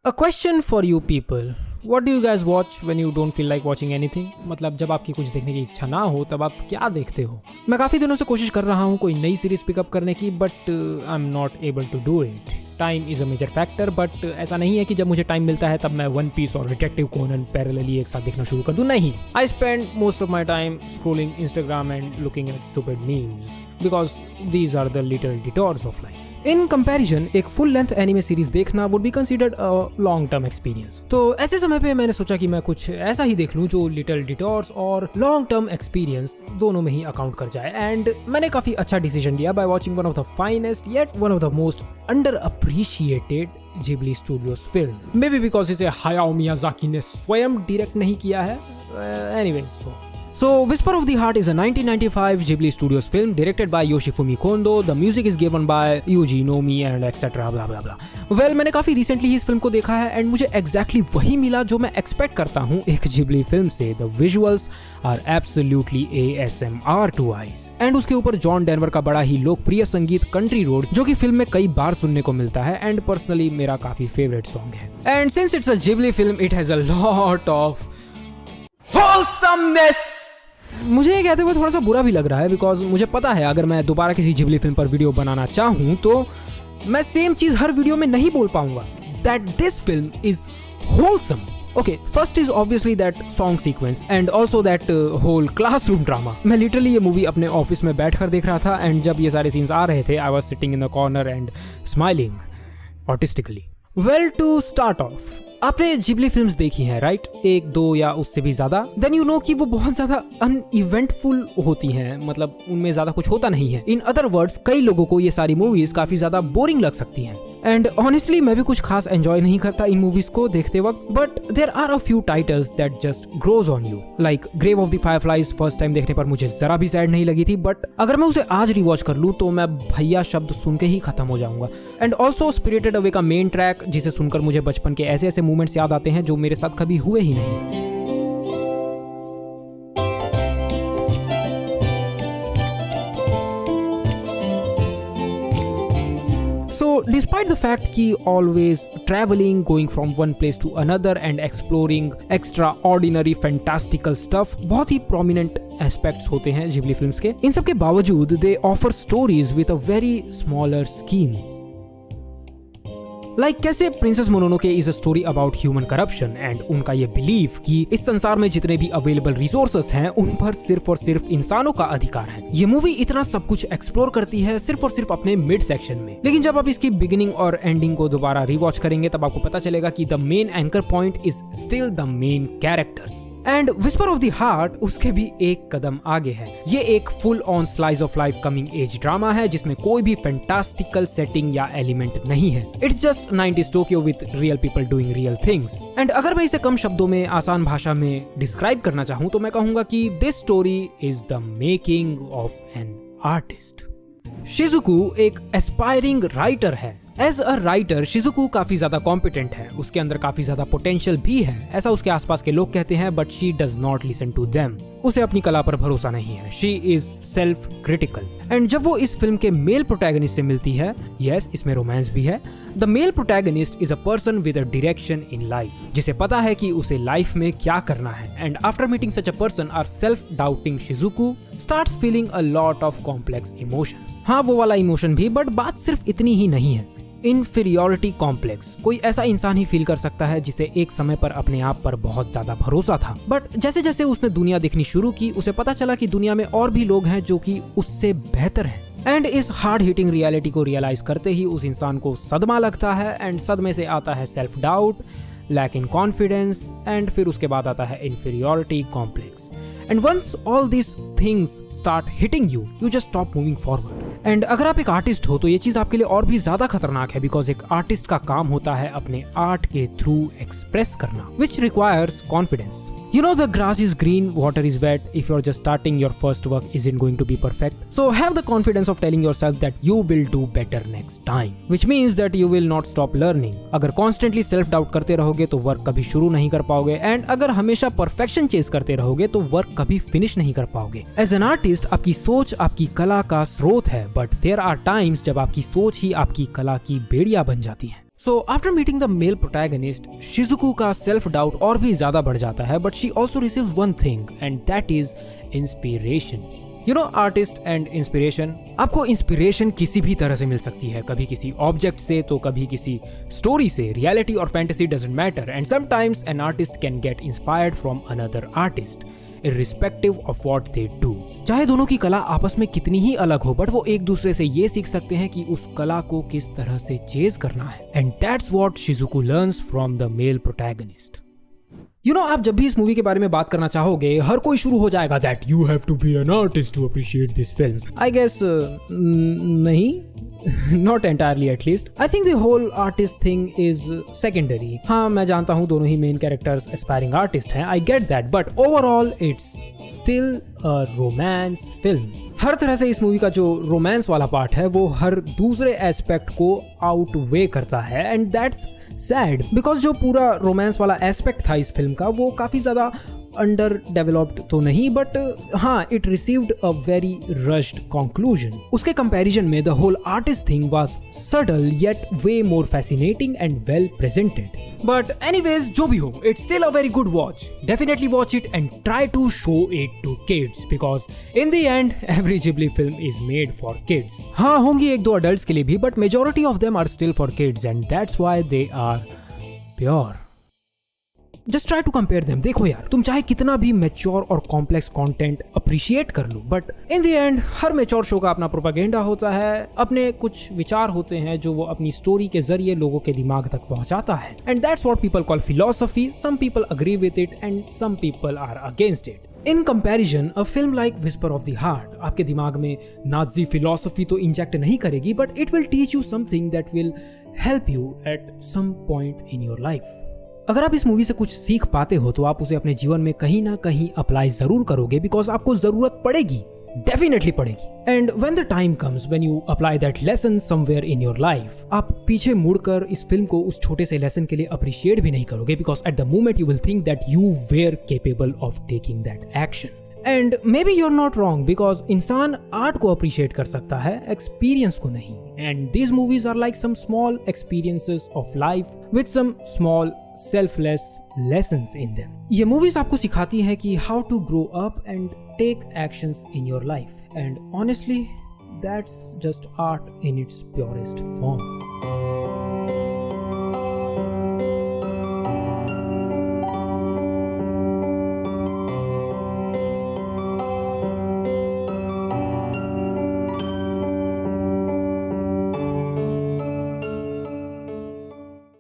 A question for you people. What do you guys watch when you don't feel like watching anything? मतलब जब आपकी कुछ देखने की इच्छा ना हो तब आप क्या देखते हो? मैं काफ़ी दिनों से कोशिश कर रहा हूँ कोई नई सीरीज पिकअप करने की, but I am not able to do it. Time is a major factor, but ऐसा नहीं है कि जब मुझे टाइम मिलता है तब मैं वन पीस और डिटेक्टिव कोनन पैरेलली एक साथ देखना शुरू कर दूँ. नहीं, I spend most of my time scrolling Instagram and looking at stupid memes because these are the little detours of life. In comparison, एक full length anime series देखना would be considered a long term experience. तो ऐसे समय पे मैंने सोचा कि मैं कुछ ऐसा ही देख लूं जो little detours और long term experience दोनों में ही अकाउंट कर जाए. एंड मैंने काफी अच्छा डिसीजन लिया by watching one of the finest yet one of the most underappreciated Ghibli Studios film. Maybe because इसे Hayao Miyazaki ने स्वयं डायरेक्ट नहीं किया है. Anyways, So, Whisper of the Heart is a 1995 Ghibli Studios film directed by Yoshifumi Kondo. The music is given by Yuji Nomi and etc. blah blah blah. Well, मैंने काफी recently ही इस film को देखा है and मुझे exactly वही मिला जो मैं एक्सपेक्ट करता हूँ एक Ghibli फिल्म से. The visuals are absolutely ASMR to eyes. And उसके ऊपर जॉन डेनवर का बड़ा ही लोकप्रिय संगीत कंट्री रोड, जो कि फिल्म में कई बार सुनने को मिलता है एंड पर्सनली मेरा काफी फेवरेट सॉन्ग है. And since it's a Ghibli film, it has a lot of wholesomeness. मुझे ये कहते हुए थोड़ा सा बुरा भी लग रहा है बिकॉज मुझे पता है अगर मैं दोबारा किसी Ghibli फिल्म पर वीडियो बनाना चाहूँ तो मैं सेम चीज हर वीडियो में नहीं बोल पाऊंगा. That this film is wholesome. Okay, first is obviously that song sequence and also that whole classroom drama. मैं लिटरली ये मूवी अपने ऑफिस में बैठ कर देख रहा था एंड जब ये सारे सीन्स आ रहे थे I was sitting in the corner and smiling autistically. Well, to start off, आपने Ghibli फिल्म्स देखी हैं राइट? एक, दो या उससे भी ज्यादा. देन यू नो कि वो बहुत ज्यादा अनइवेंटफुल होती हैं, मतलब उनमें ज्यादा कुछ होता नहीं है. इन अदर वर्ड्स, कई लोगों को ये सारी मूवीज काफी ज्यादा बोरिंग लग सकती हैं. एंड ऑनेस्टली मैं भी कुछ खास एंजॉय नहीं करता इन मूवीज को देखते वक्त, but there are a few titles that just grows on you. Like grave of the fireflies first time देखने पर मुझे जरा भी सैड नहीं लगी थी, बट अगर मैं उसे आज रिवॉच कर लूं तो मैं भैया शब्द सुन के ही खत्म हो जाऊंगा. एंड ऑल्सो स्पिरिटेड अवे का मेन ट्रैक, जिसे सुनकर मुझे बचपन के ऐसे ऐसे मोमेंट्स याद आते हैं जो मेरे साथ कभी हुए ही नहीं. So, despite the fact कि always traveling, going from one place to another and exploring extraordinary fantastical stuff बहुत ही prominent aspects होते हैं Ghibli films के, इन सब के बावजूद they offer stories with a very smaller scheme. Like कैसे princess Mononoke is a story about human corruption and उनका ये बिलीफ कि इस संसार में जितने भी अवेलेबल रिसोर्सेस हैं उन पर सिर्फ और सिर्फ इंसानों का अधिकार है. ये मूवी इतना सब कुछ एक्सप्लोर करती है सिर्फ और सिर्फ अपने मिड सेक्शन में, लेकिन जब आप इसकी बिगिनिंग और एंडिंग को दोबारा रिवॉच करेंगे तब आपको पता चलेगा कि the main anchor point is still the main characters. And whisper of the heart उसके भी एक कदम आगे है. ये एक full on slice of life coming age drama है जिसमें कोई भी फैंटास्टिकल सेटिंग या एलिमेंट नहीं है. It's just 90s Tokyo with real people doing real things. And अगर मैं इसे कम शब्दों में आसान भाषा में डिस्क्राइब करना चाहूँ तो मैं कहूंगा कि this story is the making of an artist. Shizuku एक एस्पायरिंग राइटर है. एज अ राइटर शिजुकू काफी ज्यादा कॉम्पिटेंट है, उसके अंदर काफी ज्यादा पोटेंशियल भी है, ऐसा उसके आसपास के लोग कहते हैं, but she does not listen to them. उसे अपनी कला पर भरोसा नहीं है. She is self critical. And जब वो इस फिल्म के मेल प्रोटैगनिस्ट से मिलती है, यस इसमें रोमांस भी है, the male protagonist is a person with a direction in life, जिसे पता है कि उसे लाइफ में क्या करना है. And after meeting such a person are self doubting Shizuku starts feeling a lot of complex emotions. हाँ, वो वाला इमोशन भी, बट बात सिर्फ इतनी ही नहीं है. इन्फीरियोरिटी कॉम्प्लेक्स कोई ऐसा इंसान ही फील कर सकता है जिसे एक समय पर अपने आप पर बहुत ज्यादा भरोसा था, बट जैसे जैसे उसने दुनिया देखनी शुरू की उसे पता चला कि दुनिया में और भी लोग हैं जो कि उससे बेहतर हैं. एंड इस हार्ड हिटिंग रियलिटी को रियलाइज करते ही उस इंसान को सदमा लगता है एंड सदमे से आता है self doubt, lack in confidence and फिर उसके बाद आता है inferiority complex. And once all this things start hitting you, you just stop moving forward. And अगर आप एक आर्टिस्ट हो तो ये चीज आपके लिए और भी ज्यादा खतरनाक है, बिकॉज एक आर्टिस्ट का काम होता है अपने आर्ट के थ्रू एक्सप्रेस करना, which requires confidence. You know, the grass is green, water is wet. If you're just starting, your first work isn't going to be perfect. So have the confidence of telling yourself that you will do better next time, which means that you will not stop learning. अगर constantly self doubt करते रहोगे तो work कभी शुरू नहीं कर पाओगे, and अगर हमेशा परफेक्शन चेज करते रहोगे तो वर्क कभी फिनिश नहीं कर पाओगे. एज एन आर्टिस्ट आपकी सोच आपकी कला का स्रोत है, बट देयर आर टाइम्स जब आपकी सोच ही आपकी कला की बेड़िया बन जाती है. So after meeting the male protagonist, Shizuku का self doubt और भी ज्यादा बढ़ जाता है, but she also receives one thing, and that is inspiration. You know, artist and inspiration. आपको इंस्पिरेशन किसी भी तरह से मिल सकती है, कभी किसी ऑब्जेक्ट से तो कभी किसी स्टोरी से. रियलिटी और fantasy doesn't matter, and sometimes an artist can get inspired from another artist irrespective of what they do. चाहे दोनों की कला आपस में कितनी ही अलग हो, बट वो एक दूसरे से ये सीख सकते हैं कि उस कला को किस तरह से चेज करना है. And that's what Shizuku learns from the male protagonist. You know, आप जब भी इस मूवी के बारे में बात करना चाहोगे, हर कोई शुरू हो जाएगा that you have to be an artist to appreciate this film. I guess नहीं, not entirely at least. I think the whole artist thing is secondary. हाँ, मैं जानता हूँ दोनों ही main characters aspiring artist हैं. I get that, but overall it's still a romance film. हर तरह से इस मूवी का जो रोमांस वाला पार्ट है वो हर दूसरे एस्पेक्ट को आउटवे करता है, एंड दैट्स सैड बिकॉज जो पूरा रोमांस वाला एस्पेक्ट था इस फिल्म का वो काफी ज्यादा अंडर डेवलप्ड तो नहीं, बट हाँ, it received a very rushed conclusion. उसके कंपैरिजन में the whole artist thing was subtle yet way more fascinating and well presented. But anyways, जो भी हो, it's still a very good watch. Definitely watch it and try to show it to kids, because in the end every Ghibli film is made for kids. हाँ, होंगी एक दो adults के लिए भी, but majority of them are still for kids, and that's why they are pure. Just try to compare them. देखो यार, तुम चाहे कितना भी मैच्योर और कॉम्प्लेक्स कंटेंट अप्रिशिएट कर लो, but in the end her mature show का अपना प्रोपेगेंडा होता है, अपने कुछ विचार होते हैं जो वो अपनी स्टोरी के जरिए लोगों के दिमाग तक पहुंचाता है. And that's what people call philosophy. Some people agree with it and some people are against it. In comparison, a film like whisper of the heart आपके दिमाग में नाजी फिलॉसफी तो इंजेक्ट नहीं करेगी, but it will teach you something that will help you at some point in your life. अगर आप इस movie से कुछ सीख पाते हो तो आप उसे अपने जीवन में कहीं ना कहीं अप्लाई जरूर करोगे, बिकॉज आपको जरूरत पड़ेगी, डेफिनेटली पड़ेगी. And when the time comes when you apply that lesson somewhere in your life, आप पीछे मुड़कर इस फिल्म को उस छोटे से लेसन के लिए अप्रिशिएट भी नहीं करोगे, because at the moment you will think that you were capable of taking that action. And may be you are not wrong, because इंसान आर्ट को अप्रिशिएट कर सकता है, एक्सपीरियंस को नहीं. And these movies are like some small experiences of life with some small selfless lessons in them. ये movies आपको सिखाती हैं कि how to grow up and take actions in your life. And honestly, that's just art in its purest form.